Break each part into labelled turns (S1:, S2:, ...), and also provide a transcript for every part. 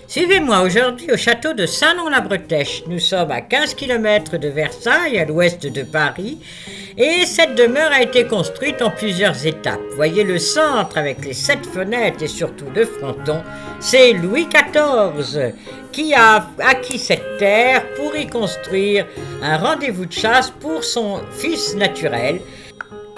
S1: Suivez-moi aujourd'hui au château de Saint-Nom-la-Bretèche. Nous sommes à 15 km de Versailles, à l'ouest de Paris, et cette demeure a été construite en plusieurs étapes. Voyez le centre avec les 7 fenêtres et surtout le fronton, c'est Louis XIV qui a acquis cette terre pour y construire un rendez-vous de chasse pour son fils naturel,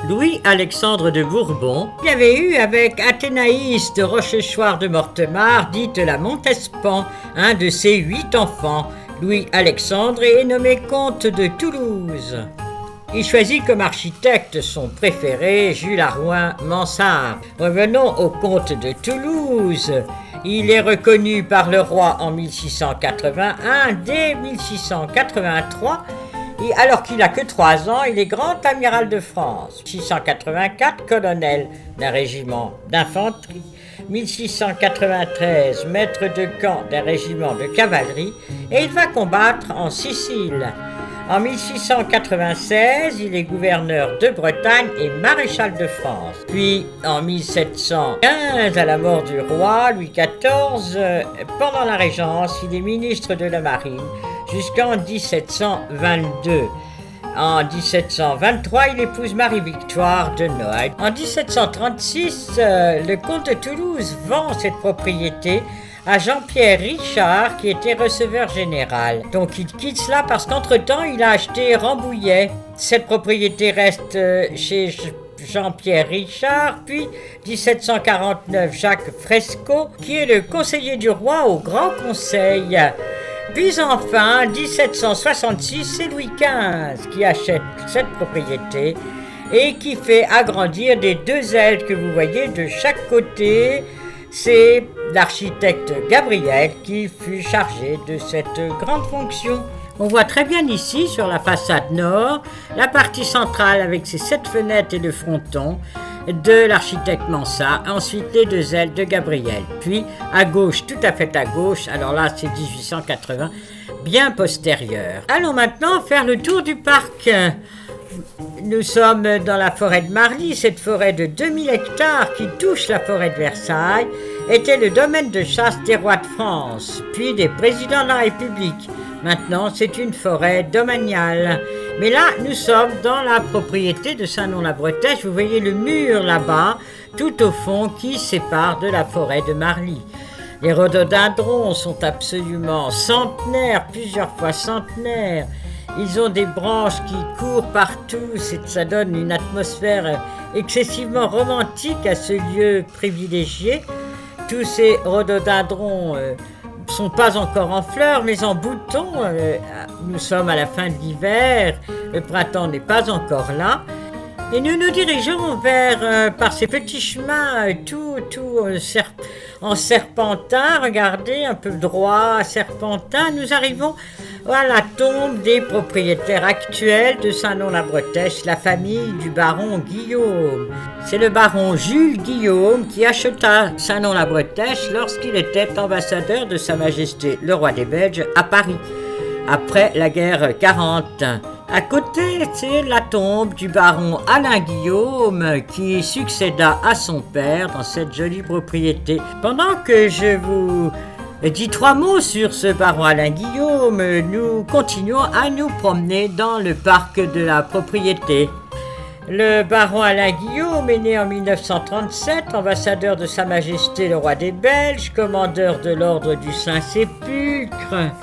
S1: Louis-Alexandre de Bourbon, qui avait eu avec Athénaïs de Rochechouart de Mortemart, dite la Montespan, un de ses 8 enfants. Louis-Alexandre est nommé comte de Toulouse. Il choisit comme architecte son préféré, Jules Arouin Mansart. Revenons au comte de Toulouse. Il est reconnu par le roi en 1681, dès 1683, et alors qu'il n'a que 3 ans, il est grand amiral de France. 1684, colonel d'un régiment d'infanterie. 1693, maître de camp d'un régiment de cavalerie, et il va combattre en Sicile. En 1696, il est gouverneur de Bretagne et maréchal de France. Puis, en 1715, à la mort du roi Louis XIV, pendant la Régence, il est ministre de la Marine jusqu'en 1722. En 1723, il épouse Marie-Victoire de Noailles. En 1736, le comte de Toulouse vend cette propriété à Jean-Pierre Richard, qui était receveur général. Donc il quitte cela parce qu'entre-temps, il a acheté Rambouillet. Cette propriété reste chez Jean-Pierre Richard, puis 1749, Jacques Fresco, qui est le conseiller du roi au Grand Conseil. Puis enfin, 1766, c'est Louis XV qui achète cette propriété et qui fait agrandir des 2 ailes que vous voyez de chaque côté. C'est l'architecte Gabriel qui fut chargé de cette grande fonction. On voit très bien ici, sur la façade nord, la partie centrale avec ses 7 fenêtres et le fronton de l'architecte Mansart, ensuite les 2 ailes de Gabriel. Puis à gauche, tout à fait à gauche, alors là c'est 1880, bien postérieur. Allons maintenant faire le tour du parc. Nous sommes dans la forêt de Marly. Cette forêt de 2000 hectares qui touche la forêt de Versailles était le domaine de chasse des rois de France, puis des présidents de la République. Maintenant, c'est une forêt domaniale. Mais là, nous sommes dans la propriété de Saint-Nom-la-Bretèche. Vous voyez le mur là-bas, tout au fond, qui sépare de la forêt de Marly. Les rhododendrons sont absolument centenaires, plusieurs fois centenaires. Ils ont des branches qui courent partout, ça donne une atmosphère excessivement romantique à ce lieu privilégié. Tous ces rhododendrons ne sont pas encore en fleurs, mais en bouton. Nous sommes à la fin de l'hiver, le printemps n'est pas encore là. Et nous nous dirigeons vers, par ces petits chemins, en serpentin, regardez, un peu droit, serpentin, nous arrivons à la tombe des propriétaires actuels de Saint-Nom-la-Bretèche, la famille du baron Guillaume. C'est le baron Jules Guillaume qui acheta Saint-Nom-la-Bretèche lorsqu'il était ambassadeur de Sa Majesté le roi des Belges à Paris, après la guerre 40. À côté, c'est la tombe du baron Alain Guillaume qui succéda à son père dans cette jolie propriété. Pendant que je vous dis 3 mots sur ce baron Alain Guillaume, nous continuons à nous promener dans le parc de la propriété. Le baron Alain Guillaume est né en 1937, ambassadeur de Sa Majesté le roi des Belges, commandeur de l'ordre du Saint-Sépulcre,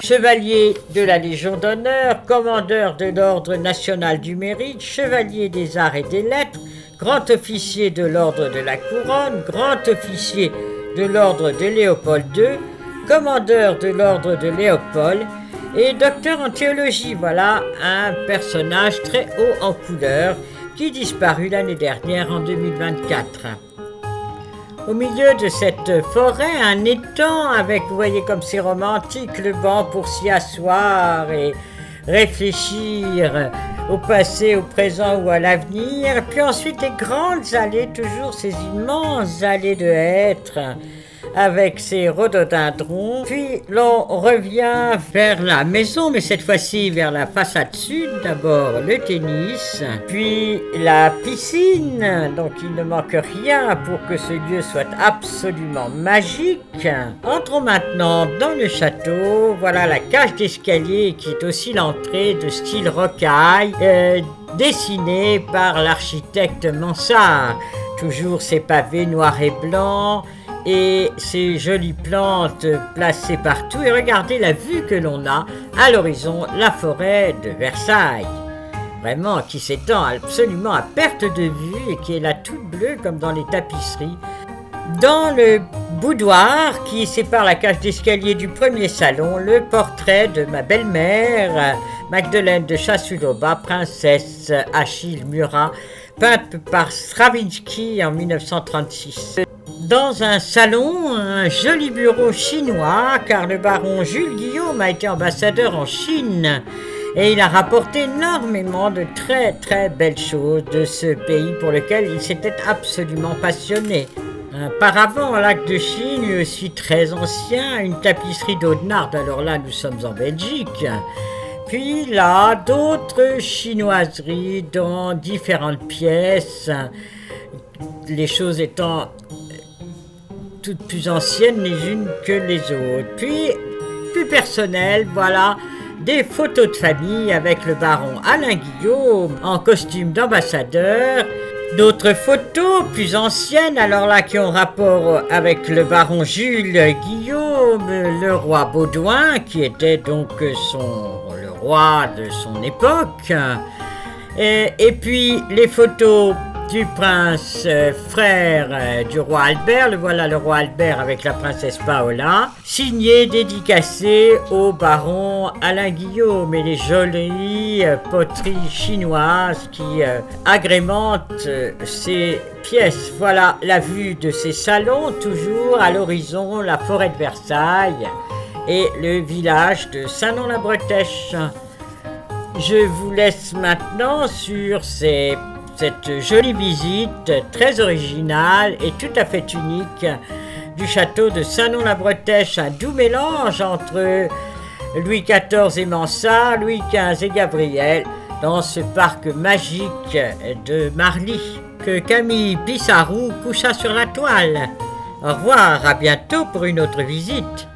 S1: chevalier de la Légion d'honneur, commandeur de l'ordre national du mérite, chevalier des arts et des lettres, grand officier de l'ordre de la couronne, grand officier de l'ordre de Léopold II, commandeur de l'ordre de Léopold et docteur en théologie. Voilà un personnage très haut en couleur qui disparut l'année dernière en 2024. Au milieu de cette forêt, un étang avec, vous voyez comme c'est romantique, le banc pour s'y asseoir et réfléchir au passé, au présent ou à l'avenir. Puis ensuite les grandes allées, toujours ces immenses allées de hêtres, avec ses rhododendrons. Puis l'on revient vers la maison, mais cette fois-ci vers la façade sud. D'abord le tennis, puis la piscine. Donc il ne manque rien pour que ce lieu soit absolument magique. Entrons maintenant dans le château. Voilà la cage d'escalier qui est aussi l'entrée de style rocaille, dessinée par l'architecte Mansart. Toujours ces pavés noirs et blancs et ces jolies plantes placées partout. Et regardez la vue que l'on a à l'horizon, la forêt de Versailles. Vraiment, qui s'étend absolument à perte de vue et qui est là toute bleue comme dans les tapisseries. Dans le boudoir qui sépare la cage d'escalier du premier salon, le portrait de ma belle-mère, Magdeleine de Chassulova, princesse Achille Murat, peinte par Stravinsky en 1936. Dans un salon, un joli bureau chinois, car le baron Jules Guillaume a été ambassadeur en Chine et il a rapporté énormément de très très belles choses de ce pays pour lequel il s'était absolument passionné. Un paravent en lac de Chine, lui aussi très ancien, une tapisserie d'Audenarde, alors là nous sommes en Belgique. Puis là, d'autres chinoiseries dans différentes pièces, les choses étant toutes plus anciennes les unes que les autres. Puis, plus personnel, voilà, des photos de famille avec le baron Alain Guillaume en costume d'ambassadeur. D'autres photos plus anciennes, alors là qui ont rapport avec le baron Jules Guillaume, le roi Baudouin, qui était donc le roi de son époque. Et puis les photos du prince frère du roi Albert, voilà le roi Albert avec la princesse Paola, signé, dédicacé au baron Alain Guillaume, et les jolies poteries chinoises qui agrémentent ces pièces. Voilà la vue de ces salons, toujours à l'horizon la forêt de Versailles et le village de Saint-Nom-la-Bretèche. Je vous laisse maintenant sur cette jolie visite très originale et tout à fait unique du château de Saint-Nom-la-Bretèche, un doux mélange entre Louis XIV et Mansart, Louis XV et Gabriel, dans ce parc magique de Marly, que Camille Pissarro coucha sur la toile. Au revoir, à bientôt pour une autre visite.